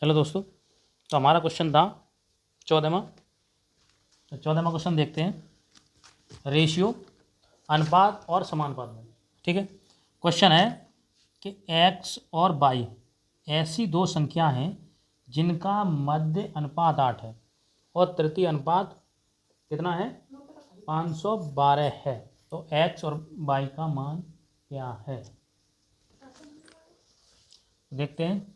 Hello दोस्तों। तो हमारा क्वेश्चन था 14वां। तो 14वां क्वेश्चन देखते हैं। रेशियो, अनुपात और समानुपात में। ठीक है। क्वेश्चन है कि x और y ऐसी दो संख्या हैं जिनका मध्य अनुपात 8 है और तृतीय अनुपात कितना है, 512 है। तो x और y का मान क्या है, देखते हैं।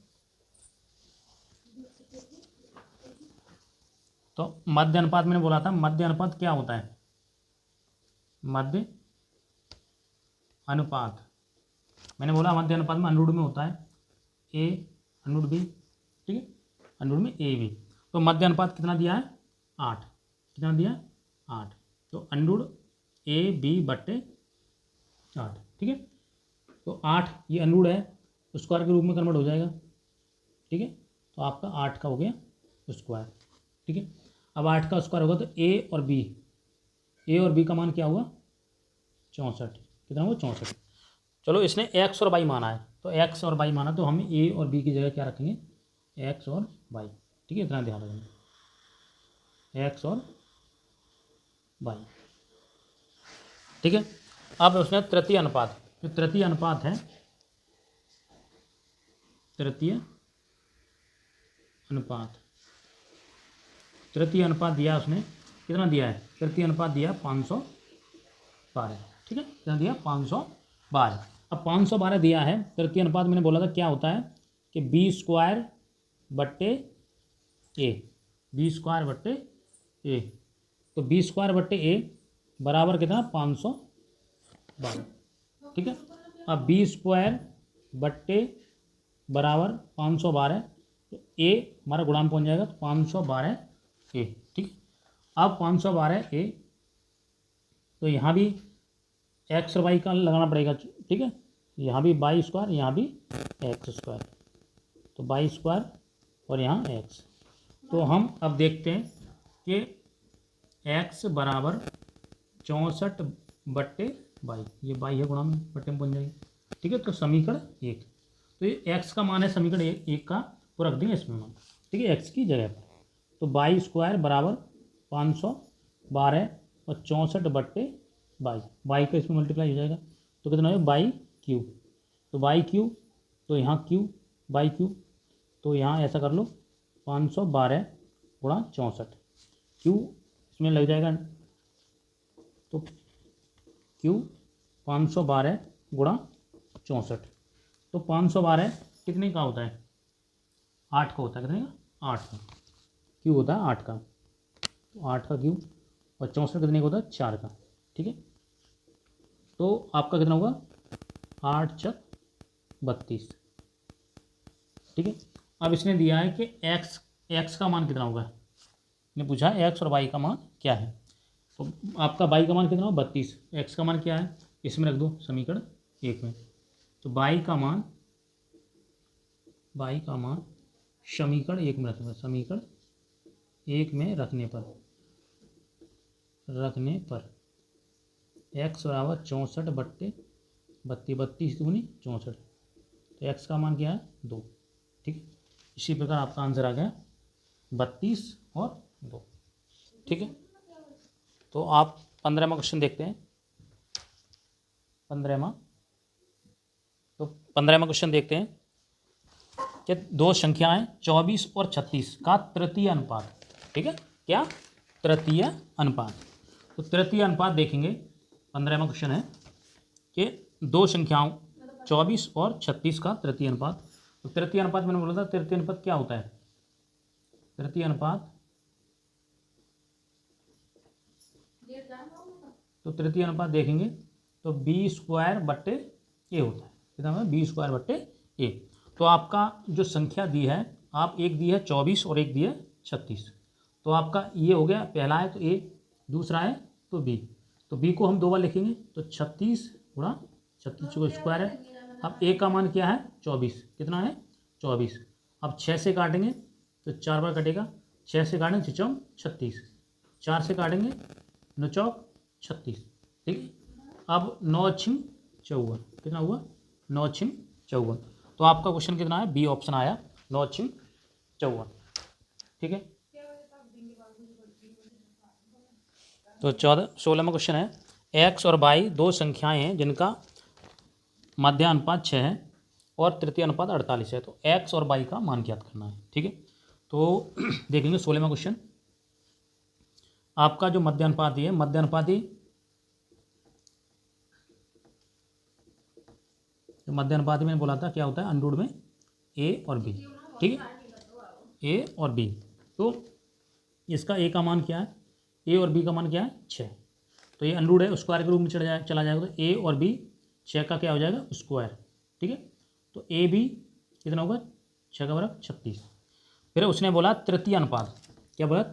तो मध्य अनुपात मैंने बोला था, मध्य अनुपात क्या होता है? मध्य अनुपात मैंने बोला मध्य अनुपात में अनुरूप में होता है ए अनुरूप बी। ठीक है, अनुरूप में ए बी। तो मध्य अनुपात कितना दिया है, 8। कितना दिया, 8। तो अनुरूप ए बी बट्टे 8। ठीक है, तो 8 ये अनुरूप है, स्क्वायर के रूप में कन्वर्ट हो जाएगा। ठीक है, तो आपका 8 का हो गया स्क्वायर। ठीक है, अब 8 का स्क्वायर होगा तो ए और बी का मान क्या होगा, 64। कितना होगा, 64। चलो, इसने एक्स और वाई माना है, तो एक्स और वाई माना तो हम ए और बी की जगह क्या रखेंगे, एक्स और वाई। ठीक है, इतना ध्यान रखेंगे, एक्स और वाई। ठीक है, अब उसने तृतीय अनुपात, जो तृतीय अनुपात है, तृतीय अनुपात दिया उसने, कितना दिया है, तृतीय अनुपात दिया 512। ठीक है, कितना दिया, 512। अब 512 दिया है, तृतीय अनुपात मैंने बोला था क्या होता है कि बी स्क्वायर बट्टे ए, बी स्क्वायर बट्टे ए। तो बी स्क्वायर बट्टे ए बराबर कितना, 512। ठीक है, अब बी स्क्वायर बट्टे बराबर 512, तो ए हमारा गुणांक पहुंच जाएगा, तो 512 ए। ठीक, अब 512 ए, तो यहाँ भी एक्स और वाई का लगाना पड़ेगा। ठीक है, यहाँ भी वाई स्क्वायर, यहाँ भी एक्स स्क्वायर, तो वाई स्क्वायर और यहाँ एक्स। तो हम अब देखते हैं कि एक्स बराबर 64 बट्टे वाई, ये वाई है गुणा में बट्टे में बन जाएगी। ठीक है, तो समीकरण 1, तो ये एक्स का मान है समीकरण 1 का, तो रख देंगे इसमें मान। ठीक है, एक्स की जगह पर, तो वाई स्क्वायर बराबर 512 और 64 बट्टे वाई का इसमें मल्टीप्लाई हो जाएगा, तो कितना है, वाई क्यूब। तो वाई क्यूब, तो यहाँ क्यूब वाई क्यूब, तो यहाँ ऐसा कर लो 512 गुणा 64, क्यू इसमें लग जाएगा, तो क्यू 512 गुणा 64, तो 512 कितने का होता है, 8 का होता है। कितने का, 8 का। क्यू होता है 8 का, तो 8 का क्यू, और 64 कितने का होता है, 4 का। ठीक है, तो आपका कितना होगा, 8 चक 32। ठीक है, अब इसने दिया है कि एक्स का मान कितना होगा, ने पूछा एक्स और वाई का मान क्या है। तो आपका वाई का मान कितना हो, 32। एक्स का मान क्या है, इसमें रख दो समीकरण 1 में। तो वाई का मान समीकरण 1 में रखने पर, समीकरण 1 में रखने पर एक्स बराबर 64 बट्टे 32, 32 दूनी 64, तो एक्स का मान क्या है, 2। ठीक है, इसी प्रकार आपका आंसर आ गया 32 और 2। ठीक है, तो आप 15वां क्वेश्चन देखते हैं। 15वां क्वेश्चन देखते हैं कि दो संख्याएं 24 और 36 का तृतीय अनुपात। ठीक है, क्या, तृतीय अनुपात। तो तृतीय अनुपात देखेंगे, 15वां क्वेश्चन है कि दो संख्याओं 24 और 36 का तृतीय अनुपात। तो तृतीय अनुपात मैंने बोला था, तृतीय अनुपात क्या होता है, तृतीय अनुपात, तो तृतीय अनुपात देखेंगे तो बी स्क्वायर बट्टे ए होता है। कितना है, बी स्क्वायर बट्टे ए। तो आपका जो संख्या दी है, आप एक दी है 24 और एक दी है 36, तो आपका ये हो गया, पहला है तो ए, दूसरा है तो बी। तो बी को हम 2 बार लिखेंगे, तो 36 गुणा 36 को स्क्वायर है। अब ए का मान क्या है, 24। कितना है, 24। अब 6 से काटेंगे तो 4 बार कटेगा, 6 से काटेंगे 6 36, 4 से काटेंगे 9 चौक 36। ठीक है, अब 9 छिम 54, कितना हुआ, 9 छिम 54। तो आपका क्वेश्चन कितना है, बी ऑप्शन आया, 9 छिम 54। ठीक है, तो 16वां क्वेश्चन है, एक्स और वाई दो संख्याएं हैं जिनका मध्य अनुपात 6 है और तृतीय अनुपात 48 है। तो एक्स और वाई का मान ज्ञात करना है। ठीक है, तो देखेंगे 16वां क्वेश्चन। आपका जो मध्य अनुपाती है, मध्य अनुपाती जो मध्य अनुपाती मैंने बोला था क्या होता है, अंडरूट में ए और बी। ठीक है, ए और बी। तो इसका ए का मान क्या है, ए और बी का मान क्या है 6। तो ये अंडरूट है, स्क्वायर के रूप में चला जाएगा। तो ए और बी 6 का क्या हो जाएगा स्क्वायर। ठीक है, तो ए बी कितना होगा 6 का वर्ग 36। फिर उसने बोला तृतीय अनुपात, क्या बोला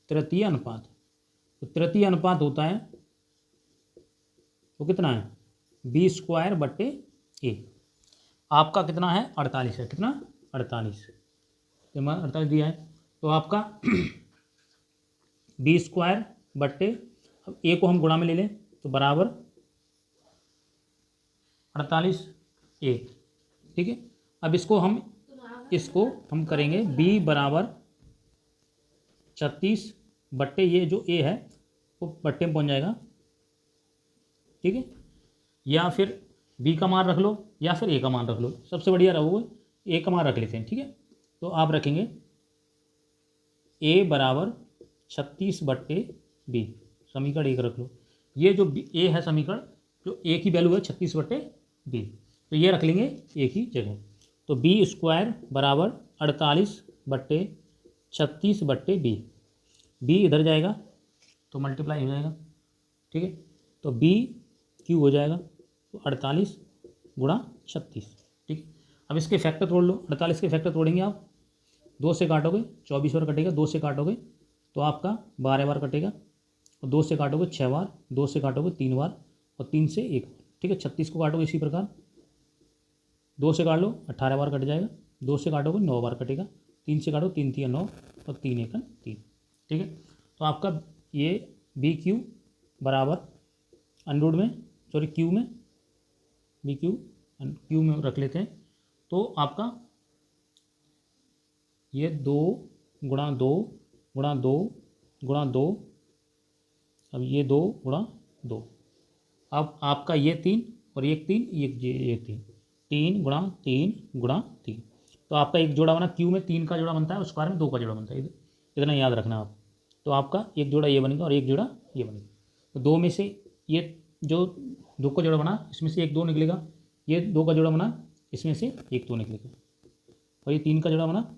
तृतीय अनुपात। तो तृतीय अनुपात होता है वो कितना है बी स्क्वायर बट्टे ए। आपका कितना है 48 है, कितना 48, 48 दिया है। तो आपका बी स्क्वायर बट्टे, अब ए को हम गुणा में ले लें तो बराबर 48 ए। ठीक है, अब इसको हम करेंगे बी बराबर 36 बट्टे ये जो ए है वो बट्टे में पहुंच जाएगा। ठीक है, या फिर बी का मान रख लो या फिर ए का मान रख लो, सबसे बढ़िया रहोगे ए का मान रख लेते हैं। ठीक है, तो आप रखेंगे ए बराबर 36 बट्टे बी, समीकरण 1 रख लो। ये जो ए है समीकरण, जो ए की वैल्यू है 36 बट्टे बी, तो ये रख लेंगे ए की जगह। तो बी स्क्वायर बराबर 48 बट्टे 36 बट्टे बी, बी इधर जाएगा तो मल्टीप्लाई हो जाएगा। ठीक है, तो बी क्यू हो जाएगा, तो 48 गुणा 36। ठीक है, अब इसके फैक्टर तोड़ लो, 48 के फैक्टर तोड़ेंगे आप, 2 से काटोगे 24 बार कटेगा, 2 से काटोगे तो आपका 12 बार कटेगा, और 2 से काटोगे 6 बार, 2 से काटोगे 3 बार, और 3 से 1 बार। ठीक है, 36 को काटोगे इसी प्रकार, 2 से काट लो 18 बार कट जाएगा, 2 से काटोगे 9 बार कटेगा, 3 से काटो 3 3 9 और 3 1 3। ठीक है, तो आपका ये बी क्यू बराबर अंडरूट में, सॉरी क्यू में, बी क्यू में रख लेते हैं। तो आपका ये 2 गुणा 2 गुणा 2 गुणा 2, अब ये 2 गुणा 2, अब आपका ये 3 और ये 3, ये 3, 3 गुणा 3 गुणा 3। तो आपका एक जोड़ा बना, क्यू में 3 का जोड़ा बनता है, स्क्वायर में 2 का जोड़ा बनता है, इतना याद रखना आप। तो आपका एक जोड़ा ये बनेगा और एक जोड़ा ये बनेगा। तो 2 में से ये जो 2 का जोड़ा बना इसमें से 1 2 निकलेगा, ये 2 का जोड़ा बना इसमें से 1 2 निकलेगा, और ये 3 का जोड़ा बना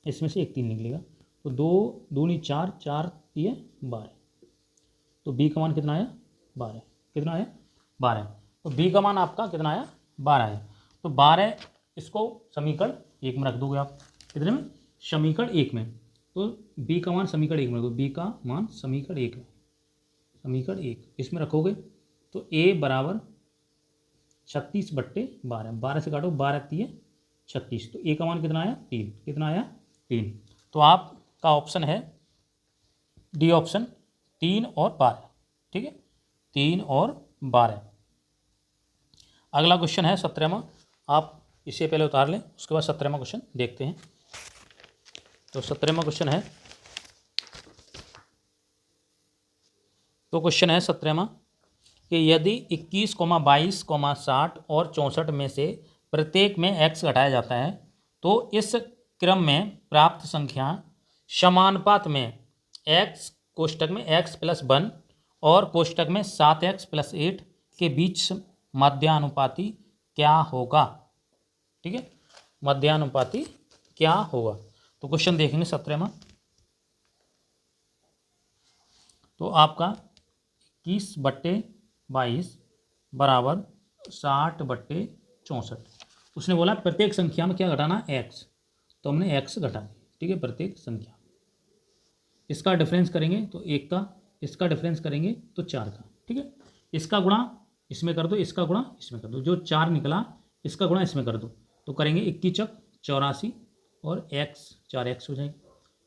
इसमें से 1 3 निकलेगा। तो 2 दूनी 4, 4 ये 12। तो बी का मान कितना आया 12, कितना आया 12। तो बी का मान आपका कितना आया 12 है। तो 12 इसको समीकरण 1 में रख दोगे आप, कितने में समीकरण 1 में। तो बी का मान समीकरण 1 में रखो, बी का मान समीकरण 1 में, समीकरण 1 इसमें रखोगे तो ए बराबर 36 बट्टे 12, 12 से काटो 12 3 36, तो ए का मान कितना आया 3, कितना आया 3। तो आपका ऑप्शन है डी ऑप्शन 3 और 12। ठीक है, 3 और 12। अगला क्वेश्चन है 17वां, आप इसे पहले उतार लें, उसके बाद 17वां क्वेश्चन देखते हैं। तो 17वां क्वेश्चन है, तो क्वेश्चन है 17वां कि यदि 21, 22, 60 और 64 में से प्रत्येक में x घटाया जाता है तो इस क्रम में प्राप्त संख्या समानुपात में x कोष्टक में x + 1 और कोष्टक में 7x + 8 के बीच मध्यानुपाती क्या होगा। ठीक है, मध्यानुपाती क्या होगा। तो क्वेश्चन देखेंगे 17वां। तो आपका 21 बट्टे 22 बराबर 60 बट्टे 64। उसने बोला प्रत्येक संख्या में क्या घटाना x, तो हमने x घटा दिया। ठीक है, प्रत्येक संख्या, इसका डिफरेंस करेंगे तो 1 का, इसका डिफरेंस करेंगे तो 4 का। ठीक है, इसका गुणा इसमें कर दो, इसका गुणा इसमें कर दो, जो 4 निकला इसका गुणा इसमें कर दो, तो करेंगे 21 चक 84 और x 4x हो जाएगा।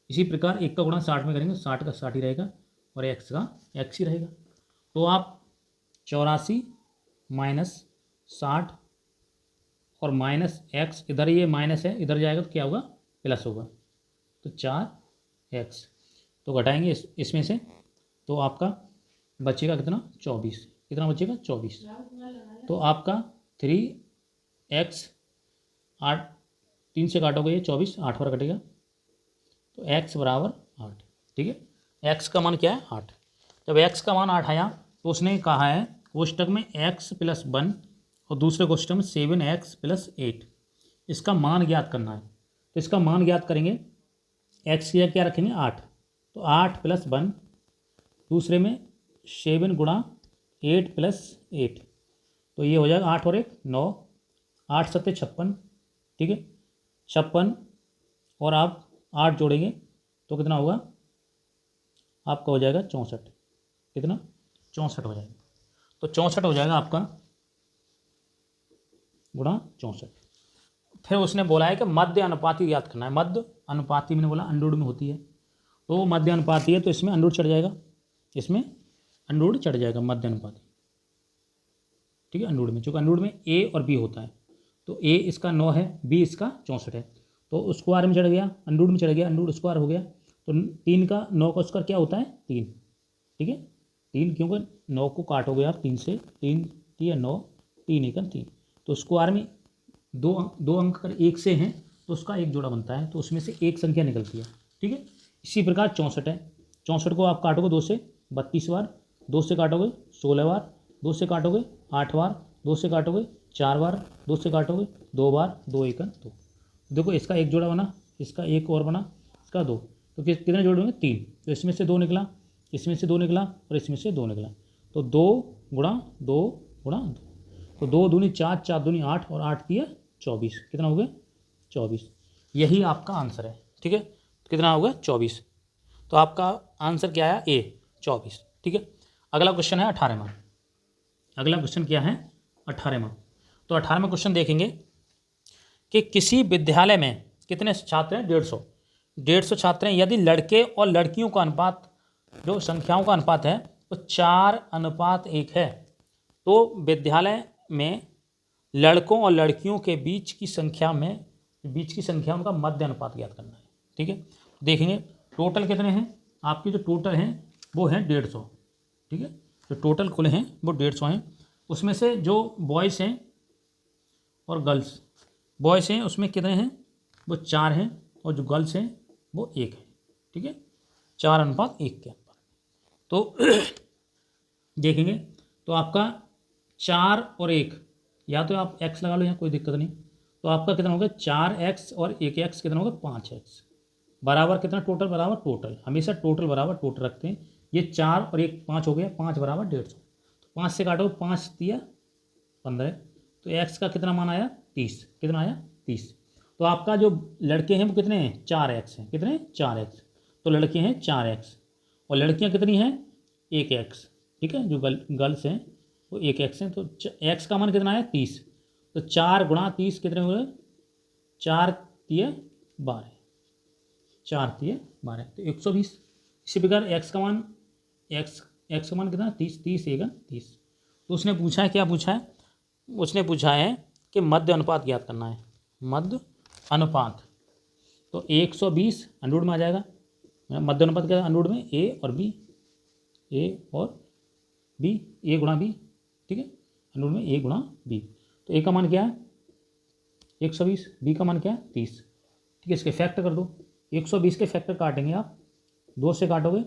इसी प्रकार 1 का गुणा 60 में करेंगे, 60 का 60 ही रहेगा और x का x ही रहेगा। तो आप 84 - 60 और माइनस एक्स, इधर ये माइनस है, इधर जाएगा तो क्या होगा, प्लस होगा, तो 4x। तो घटाएंगे इसमें से, तो आपका बचेगा कितना, 24। कितना बचेगा, 24। तो आपका 3x, 8, 3 से काटोगे ये 24, 8 बार कटेगा, तो x बराबर 8। ठीक है, x का मान क्या है, 8। जब x का मान 8 आया तो उसने कहा है कोष्टक में x + 1 और दूसरे कोष्टक में 7x + 8, इसका मान ज्ञात करना है। तो इसका मान ज्ञात करेंगे, x की क्या रखेंगे, 8, तो 8 + 1, दूसरे में 7 × 8 + 8, तो ये हो जाएगा 8 और 1 9, 8 × 7 = 56। ठीक है, 56 और आप 8 जोड़ेंगे तो कितना होगा, आपका हो जाएगा 64। कितना, 64 हो जाएगा। तो 64 हो जाएगा आपका गुणा 64। फिर उसने बोला है कि मध्य अनुपाती याद करना है। मध्य अनुपाती मैंने बोला अंडूड में होती है, तो मध्य अनुपाती है तो इसमें अंडूड चढ़ जाएगा, इसमें अंडूड चढ़ जाएगा मध्य अनुपाती। ठीक है, अंडूड में, चूँकि अंडूड में a और b होता है, तो a इसका 9 है, b इसका 64 है, तो स्क्वायर में चढ़ गया, अंडूड में चढ़ गया, अंडूड स्क्वायर हो गया, तो 3 का 9 का स्क्वायर क्या होता है, 3। ठीक है, 3, क्योंकि 9 को काटोगे आप 3 से, 3 3 9, 3 1 3, तो स्क्वायर में दो अंक अगर 1 से हैं तो उसका एक जोड़ा बनता है, तो उसमें से एक संख्या निकलती है। ठीक है, इसी प्रकार 64 है, 64 को आप काटोगे 2 से 32 बार, 2 से काटोगे 16 बार, 2 से काटोगे 8 बार, 2 से काटोगे 4 बार, 2 से काटोगे 2 बार, 2 1 2। देखो इसका एक जोड़ा बना, इसका एक और बना, इसका 2, तो कितने जोड़े होंगे, 3, तो इसमें से 2 निकला, इसमें से 2 निकला और इसमें से 2 निकला, तो 2 × 2 × 2, तो 2 दूनी 4, 4 दूनी 8 और 8 दिया 24। कितना हो गया, 24। यही आपका आंसर है। ठीक है, कितना हो गया, 24। तो आपका आंसर क्या आया, A 24। ठीक है, अगला क्वेश्चन है 18वां। अगला क्वेश्चन क्या है, 18वां। तो 18वां क्वेश्चन देखेंगे कि किसी विद्यालय में कितने छात्र हैं, 150 छात्र हैं, यदि लड़के और लड़कियों का अनुपात, जो संख्याओं का अनुपात है वो 4:1 है, तो विद्यालय में लड़कों और लड़कियों के बीच की संख्या उनका मध्य अनुपात ज्ञात करना है। ठीक है, देखेंगे टोटल कितने हैं, आपके जो टोटल हैं वो हैं 150। ठीक है, जो टोटल कुल हैं वो 150 हैं, उसमें से जो बॉयज़ हैं और गर्ल्स, बॉयज़ हैं उसमें कितने हैं, वो 4 हैं, और जो गर्ल्स हैं वो 1 है। ठीक है, 4:1 के अनुपात। तो देखेंगे तो आपका 4 और 1, या तो आप x लगा लो, यहाँ कोई दिक्कत नहीं, तो आपका कितना होगा, 4x और 1x कितना होगा, 5x, बराबर कितना, टोटल बराबर टोटल, हमेशा टोटल बराबर टोटल रखते हैं। ये 4 और 1 5 हो गया, 5 बराबर 150, तो 5 से काटो, 5 दिया 15, तो x का कितना मान आया, 30। कितना आया, 30। तो आपका जो लड़के हैं वो कितने हैं, 4x हैं, कितने, 4x, तो लड़के हैं 4x और लड़कियां कितनी हैं, 1x। ठीक है, जो गर्ल्स हैं वो 1x हैं, तो x का मान कितना आया, 30, तो 4 × 30 कितने हुए, 4 × 12, 4 × 12, तो 120। इसी प्रकार x का मान कितना, 30, 30 1 30। तो उसने पूछा है, क्या पूछा है, उसने पूछा है कि मध्य अनुपात ज्ञात करना है, मध्य अनुपात। तो 120 अंडूड में आ जाएगा, मध्य अनुपात क्या है अंडूड में, a और b, a × b। ठीक है, अंडूड में a × b, तो a का मान क्या है, 120, b का मान क्या है, 30। ठीक है, इसके फैक्टर कर दो, 120 के फैक्टर काटेंगे आप, 2 से काटोगे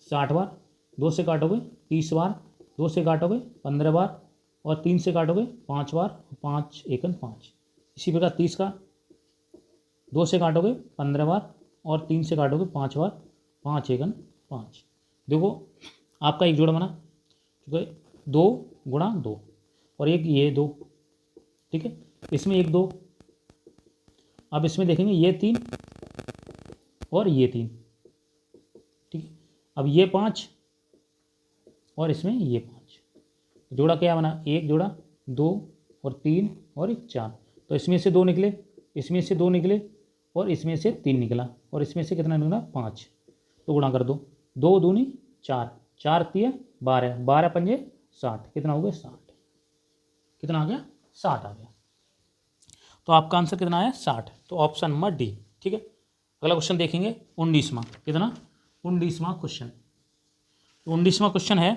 60 बार, 2 से काटोगे 30 बार, 2 से काटोगे 15 बार, और 3 से काटोगे 5 बार, 5 1 5। इसी प्रकार 30 का 2 से काटोगे 15 बार और 3 से काटोगे 5 बार, 5 1 5। देखो आपका एक जोड़ा बना, क्योंकि 2 × 2 और एक ये 2। ठीक है, इसमें 1 2, अब इसमें देखेंगे ये 3 और ये 3। ठीक है, अब ये 5 और इसमें ये 5, जोड़ा क्या बना, एक जोड़ा 2 और 3 और एक 4, तो इसमें से 2 निकले, इसमें से 2 निकले और इसमें से 3 निकला, और इसमें से कितना निकला, 5, तो गुणा कर दो, 2 दूनी 4, 4 3 12, 12 पंजे 60, कितना हो गया, 60। कितना आ गया, 60 आ गया। तो आपका आंसर कितना है 60, तो ऑप्शन नंबर डी। ठीक है, अगला क्वेश्चन देखेंगे 19वां, कितना 19वां क्वेश्चन। 19वां क्वेश्चन है